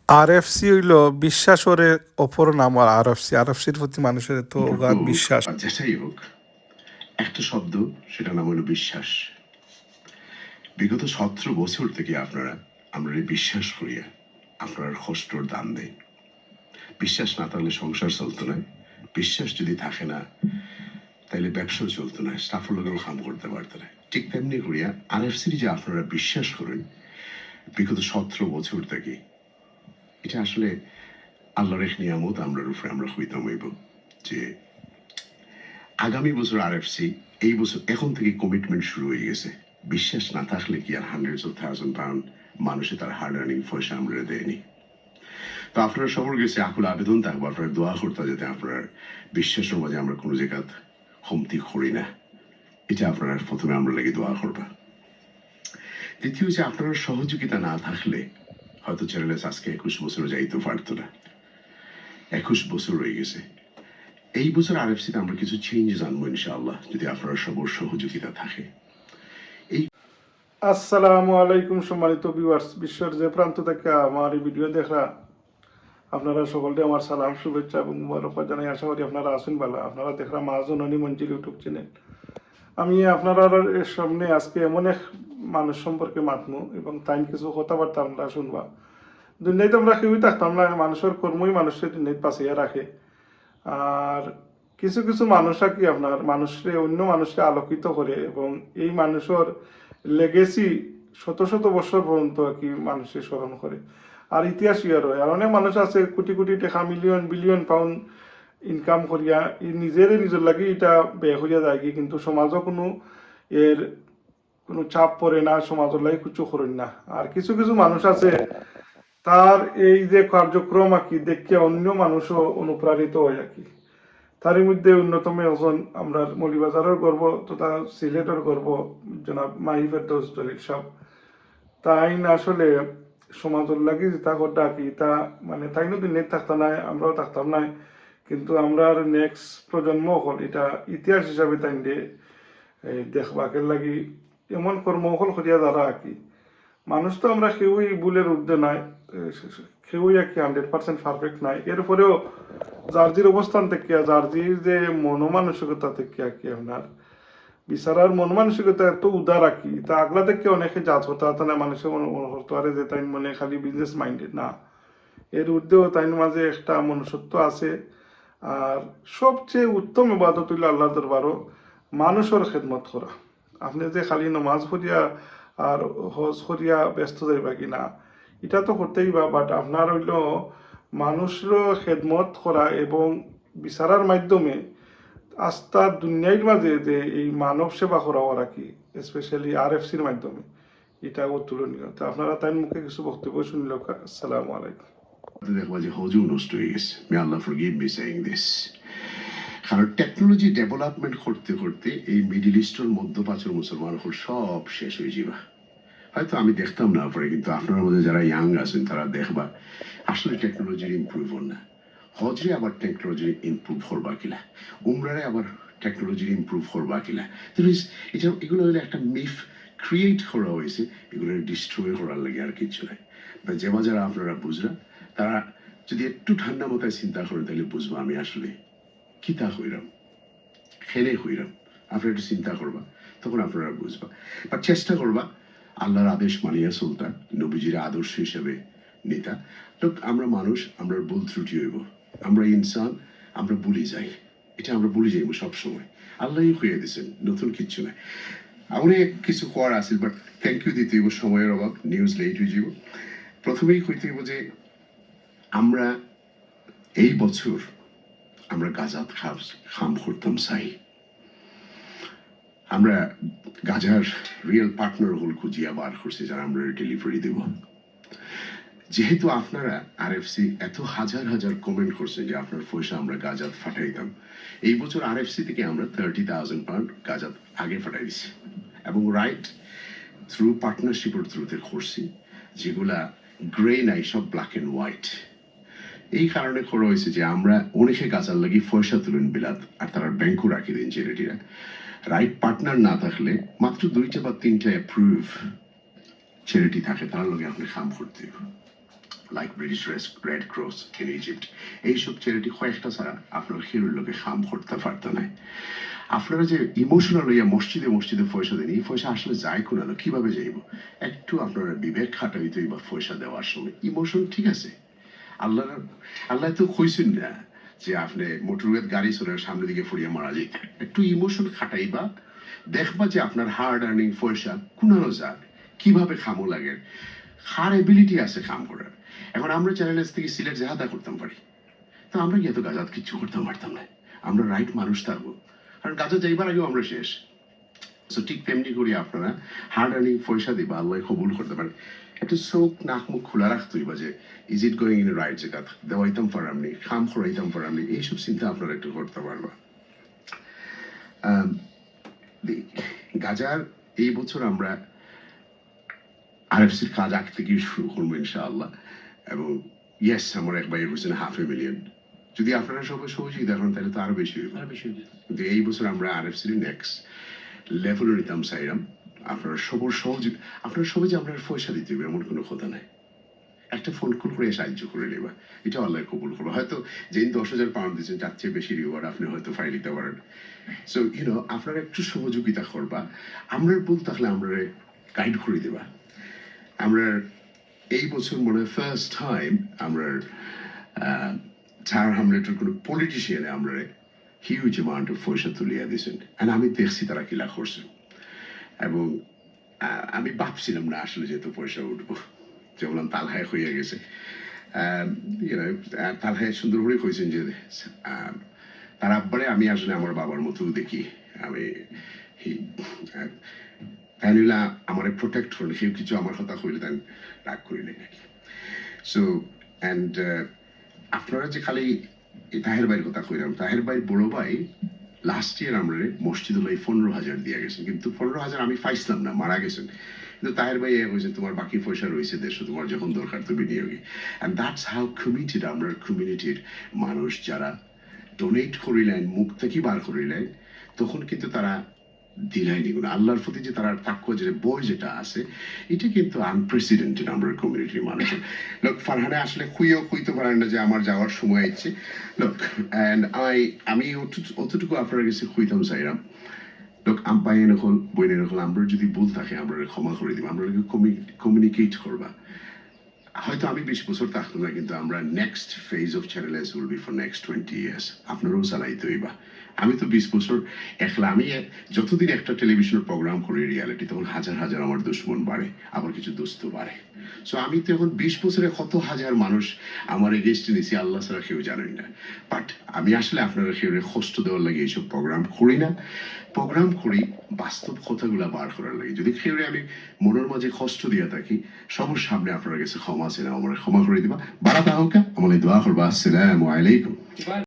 RFC হইল বিশ্বাসরে অপর নাম। আর আরএফসির প্রতি মানুষের এত অগাধ হোক বিশ্বাস। আর যেটাই হোক, একটা শব্দ, সেটা নাম হলো বিশ্বাস। বিগত 17 বছর থেকে আমরা এই বিশ্বাস করিয়া আপনার কষ্টর দাম দেয়। বিশ্বাস না থাকলে সংসার চলতো না, বিশ্বাস যদি থাকে না তাইলে ব্যবসাও চলতো না, স্টাফের লোকেও কাম করতে পারতো না। ঠিক তেমনি করিয়া আরএফসির যে আপনারা বিশ্বাস করেন বিগত 17 বছর থেকে, এটা আসলে আল্লাহর এক নিয়ামত আমরার উপরে আমরা হইতাম হইব যে আগামী বছর আরএফসি এই বছর এখন থেকে কমিটমেন্ট শুরু হয়ে গেছে। বিশ্বাস না থাকলে কি আর হান্ড্রেডস অফ থাউজেন্ড পাউন্ড মানুষে তার হার্ড আর্নিং পয়সা আমরা দেয়নি। তো আপনারা সবার কাছে আকুল আবেদন থাকবো, আপনারা দোয়া করতে যাতে আপনার বিশ্বাসের মাঝে আমরা কোনো জায়গা কমতি করি না। এটা আপনারা প্রথমে আমরা লেগে দোয়া করবা। দ্বিতীয় হচ্ছে আপনার সহযোগিতা না থাকলে হয়তো চ্যানেলেস আজকে 21 বছর যাইতে পারতো না। 21 বছর হয়ে গেছে। এই বছর আরএফসিতে আমরা কিছু চেঞ্জেস আনবো ইনশাআল্লাহ, যদি আপনারা সবার সহযোগিতা থাকে। আসসালামু আলাইকুম সম্মানিত ভিউয়ার্স, বিশ্বের যে প্রান্ত থেকে আমার এই ভিডিও দেখা আপনারা সকলকে আমার সালাম, শুভেচ্ছা এবং মুবারকবাদ জানাই। আশা করি আপনারা আছেন ভালো। আপনারা দেখরা মা জননী মঞ্জিল ইউটিউব চ্যানেল। আমি আপনারা সামনে আজকে এমন এক মানুষ সম্পর্কে মাতমু এবং তাই কিছু কথাবার্তা আপনারা শুনবা। দুনিয়াতে আমরা কেউই থাকতাম না, মানুষের কর্মই মানুষের দুনিয়াতে বাঁচিয়ে রাখে। আর কিছু কিছু মানুষরা কি আপনার মানুষকে অন্য মানুষকে আলোকিত করে এবং এই মানুষের লেগেসি শত শত বছর পর্যন্ত আর কি মানুষের স্মরণ করে। আর ইতিহাস ইয়ে রয়। আর অনেক মানুষ আছে কোটি কোটি টাকা, মিলিয়ন বিলিয়ন পাউন্ড ইনকাম করিয়া নিজের লাগি এটা ব্যয় করিয়া যায় কি, কিন্তু সমাজও কোনো এর কোনো চাপ পড়ে না, সমাজের লাগি কিছু করেন না। আর কিছু কিছু মানুষ আছে তার এই যে কার্যক্রম আর কি দেখে অন্য মানুষও অনুপ্রাণিত হয় আর কি। তারই মধ্যে অন্যতম একজন আমরা মৌলিবাজারের গর্ব তথা সিলেটের গর্ব জনাব মাহি ফেরদৌস জলিল সাহেব। তাই না আসলে সমাজের লাগি যেটা করতে কি তা মানে তাই নদী নেট থাকতাম নাই, আমরাও থাকতাম নাই, কিন্তু আমরা নেক্সট প্রজন্ম হল এটা ইতিহাস হিসাবে তাই দিয়ে দেখবাকের লাগি এমন কর্মহল করিয়া যারা আর কি। মানুষ তো আমরা কেউই ভুলের ঊর্ধ্বে নাই, কেউই আর কি 100% পারফেক্ট নাই। এরপরেও জার্জির অবস্থান থেকে, জার্জির যে মনোমানসিকতা থেকে আর কি আপনার বিচারার মন মানসিকতা এত উদার আর কি, তা আগলা থেকে অনেকে জাত হতা না মানুষের মনে করতে পারে যে তাই মনে খালি বিজনেস মাইন্ডেড না, এর ঊর্ধ্বেও তাই মাঝে একটা মনুষ্যত্ব আছে। আর সবচেয়ে উত্তম ইবাদত হইল আল্লাহ দরবারও মানুষের খেদমত করা। আপনি যে খালি নমাজ পড়িয়া আর হজ করিয়া ব্যস্ত যাইবা কি না, এটা তো করতেই বা, বাট আপনার হইল মানুষের খেদমত করা এবং বিচারার মাধ্যমে আস্থা দুনিয়ার মাঝে যে এই মানব সেবা করা ওরা কি স্পেশালি আরএফসির মাধ্যমে, এটা অতুলনীয়। তো আপনারা তাই মুখে কিছু বক্তব্য শুনল। আসসালামু আলাইকুম। দেখবা যে হজু নষ্ট হয়ে গেছে। মে আল্লাহ ফরগিভ মি সেইং দিস। কারণ টেকনোলজি ডেভেলপমেন্ট করতে করতে এই মিডিল ইস্টের মধ্যপ্রাচ্যের মুসলমান সব শেষ হয়ে যাবা। হয়তো আমি দেখতাম না পরে, কিন্তু আপনার মধ্যে যারা ইয়াং আছেন তারা দেখবা আসলে টেকনোলজির ইম্প্রুভ হন না। হজরে আবার টেকনোলজি ইম্প্রুভ করবা কিলা, উমরারে আবার টেকনোলজির ইম্প্রুভ করবা কিলা। এটা এগুলো হলে একটা মিফ ক্রিয়েট করা হয়েছে, এগুলো ডিস্ট্রয় করার লাগে আর কিছু নাই। যে যারা আপনারা বুঝরা তারা যদি একটু ঠান্ডা মাথায় চিন্তা করেন তাহলে বুঝবো আমি আসলে কিতা হইলাম, খেলে হইলাম। আপনারা একটু চিন্তা করবা, তখন আপনারা বুঝবা। বা চেষ্টা করবা আল্লাহর আদেশ মানিয়া চলতা, নবীজির আদর্শ হিসেবে নিতা। লোক আমরা মানুষ, আমরা ভুল ত্রুটি হইব, আমরা ইনসান, আমরা ভুলে যাই। এটা আমরা ভুলে যাইব সবসময়। আল্লাহই হইয়া দিয়েছেন, নতুন কিচ্ছু নাই। অনেক কিছু করার আছে, বাট থ্যাংক ইউ দিতে হইব, সময়ের অভাব, নিউজ লেট হয়ে যাব। প্রথমেই কইতে হইব যে আমরা এই বছর আমরা গাজাত খাম করতাম চাই। আমরা গাজার রিয়েল পার্টনার হল খুঁজিয়া বার করছি যারা আমরা ডেলিভারি দেব। যেহেতু আপনারা আরএফসি এত হাজার হাজার কমেন্ট করছেন যে আপনার পয়সা আমরা গাজাত ফাটাইতাম, এই বছর আরএফসি থেকে আমরা 30,000 পাউন্ড গাজাত আগে ফাটাই দিছি এবং রাইট থ্রু পার্টনারশিপের থ্রুতে করছি, যেগুলা গ্রে নাই, সব ব্ল্যাক অ্যান্ড হোয়াইট। এই কারণে করা হয়েছে যে আমরা অনেকে গাজার লাগি পয়সা তুলেন বিলাত, আর তারা ব্যাংকও রাখি দেন চ্যারিটিরা। রাইট পার্টনার না থাকলে মাত্র 2টা বা 3টা অ্যাপ্রুভ চ্যারিটি থাকে, তার লগে আপনি কাম করতে হবে। Like British red cross in Egypt, এইসব চ্যারিটি কয়েকটা ছাড়া আপনার খেরুর লোকে খাম করতে পারতো না। আপনারা যে ইমোশনাল হইয়া মসজিদে মসজিদে পয়সা দেন, এই পয়সা আসলে যায় কোনালো, কিভাবে যাইব? একটু আপনারা বিবেক খাটাইতে বা পয়সা দেওয়ার সময় ইমোশন ঠিক আছে। আল্লাহ আল্লাহ তো কইছেন না যে আপনি মোটরওয়েত গাড়ি চলে সামনে দিকে ফুরিয়ে মারা যেতে। একটু ইমোশন খাটাইবা, দেখবা যে আপনার হার্ড আর্নিং পয়সা কুনানো যাক, কিভাবে খামো লাগে, হার এবিলিটি আছে কাম করার। এখন আমরা চ্যানেল থেকে সিলেট জাহাদা করতাম পারি, তো আমরা কি এত গাজাত কিচ্ছু করতে পারতাম না? আমরা রাইট মানুষ থাকবো, কারণ গাজা যাইবার আগেও আমরা শেষ। সো ঠিক তেমনি করি আপনারা হার্ড আর্নিং পয়সা দিবা, আল্লাহ কবুল করতে পারে। একটা চোখ নাক মুখ খোলা রাখতেই বা যে is it going in right জায়গা, দেওয়াইতাম পারামনি, খাম খরাইতাম পারামনি, এইসব চিন্তা আপনারা একটু করতে পারবা। গাজার এই বছর আমরা আরএফসির কাজ আগ থেকে শুরু করবো ইনশাআল্লাহ। এবং ইয়েস, আমার এক ভাই হচ্ছেন 500,000। যদি আপনারা সবাই সহযোগিতা করেন তাহলে তো আরো বেশি হইব। কিন্তু এই বছর আমরা আরএফসির নেক্সট লেভেলে নিতাম চাইলাম। আপনারা সবার সহযোগ, আপনারা সবাই যে আপনার পয়সা দিতে হবে এমন কোনো কথা নাই, একটা ফোন কল করে সাহায্য করে নেবা, এটা আল্লাহ কবুল করবো। হয়তো যেদিন 10,000 পাউন্ড দিচ্ছেন তার চেয়ে বেশি রিওয়ার্ড আপনি হয়তো ফাইল দিতে পারেন। সো আপনারা একটু সহযোগিতা করবা, আমরা ভুল থাকলে আমরা গাইড করে দেবা। আমরা এই বছর মনে হয় ফার্স্ট টাইম আমরা চার হামলেটের কোনো পলিটিশিয়ানে আমরা হিউজ অ্যামাউন্ট অফ পয়সা তুলিয়া দিয়েছেন। আর আমি দেখছি তারা কিলা করছে, এবং আমি ভাবছিলাম না আসলে যেহেতু পয়সা উঠবো, যেমন তালহায় হইয়া গেছে। তালহায় সুন্দর করে কইছেন যে তার আব্বারে আমি আসলে আমার বাবার মতো দেখি, আমি তাই নিলা আমার প্রোটেক্ট করলে কেউ কিছু আমার কথা কইলে তাই রাগ করিলে নাকি। সো অ্যান্ড আপনারা যে খালি তাহের ভাইয়ের কথা কইলাম, তাহের ভাই বড় ভাই লাস্ট ইয়ার আমরা মসজিদুল্লাহ 15,000 দিয়ে গেছেন, কিন্তু 15,000 আমি পাইছিলাম না, মারা গেছেন। কিন্তু তাহের ভাই হয়েছে তোমার বাকি পয়সা রয়েছে দেশে, তোমার যখন দরকার তুমি নিয়োগে। অ্যান্ড দ্যাটস হাউ কমিটেড আমরা কমিউনিটির মানুষ যারা ডোনেট করিলেন, মুখ থেকে বার করিলেন, তখন কিন্তু তারা দিলাইনি কোনো আল্লাহর প্রতি যে তারা তাকুয়া যে বই যেটা আছে, এটা কিন্তু আনপ্রেসিডেন্টেড আমরা কমিউনিটির মানুষের। লোক ফারহানে আসলে খুইতে পারেন না যে আমার যাওয়ার সময় হচ্ছে। লোক অ্যান্ড আমি অতটুকু আপনার কাছে খুইতাম চাইলাম, লোক আম্পাইন হল বইনের হল, আমরা যদি ভুল থাকে আমরা ক্ষমা করে দিব, আমরা কমিউনিকেট করবা। হয়তো আমি 20 বছর থাকতাম না, কিন্তু আমরা next phase of Channel S will be for next 20 years। আপনারাও চালাইতে হইবা। আমি তো 20 বছর একলা, আমি যতদিন একটা টেলিভিশনের প্রোগ্রাম করি রিয়ালিটি, তখন হাজার হাজার আমার দুশ্মন বাড়ে, আবার কিছু দোস্ত বাড়ে। সো আমি তো এখন 20 বছরে কত হাজার মানুষ আমার এগেস্টে নিয়েছি, আল্লাহ ছাড়া কেউ জানেন না। বাট আমি আসলে আপনারা কেউ কষ্ট দেওয়ার লাগে এইসব প্রোগ্রাম করি না, প্রোগ্রাম করি বাস্তব কথাগুলা বার করার লাগে। যদি কেউ আমি মনের মাঝে কষ্ট দিয়ে থাকি, সবার সামনে আপনার কাছে ক্ষমা আছে না, আমার ক্ষমা করে দিবা। বাড়া তাহকা আমার দোয়া করবা। আসসালামু আলাইকুম।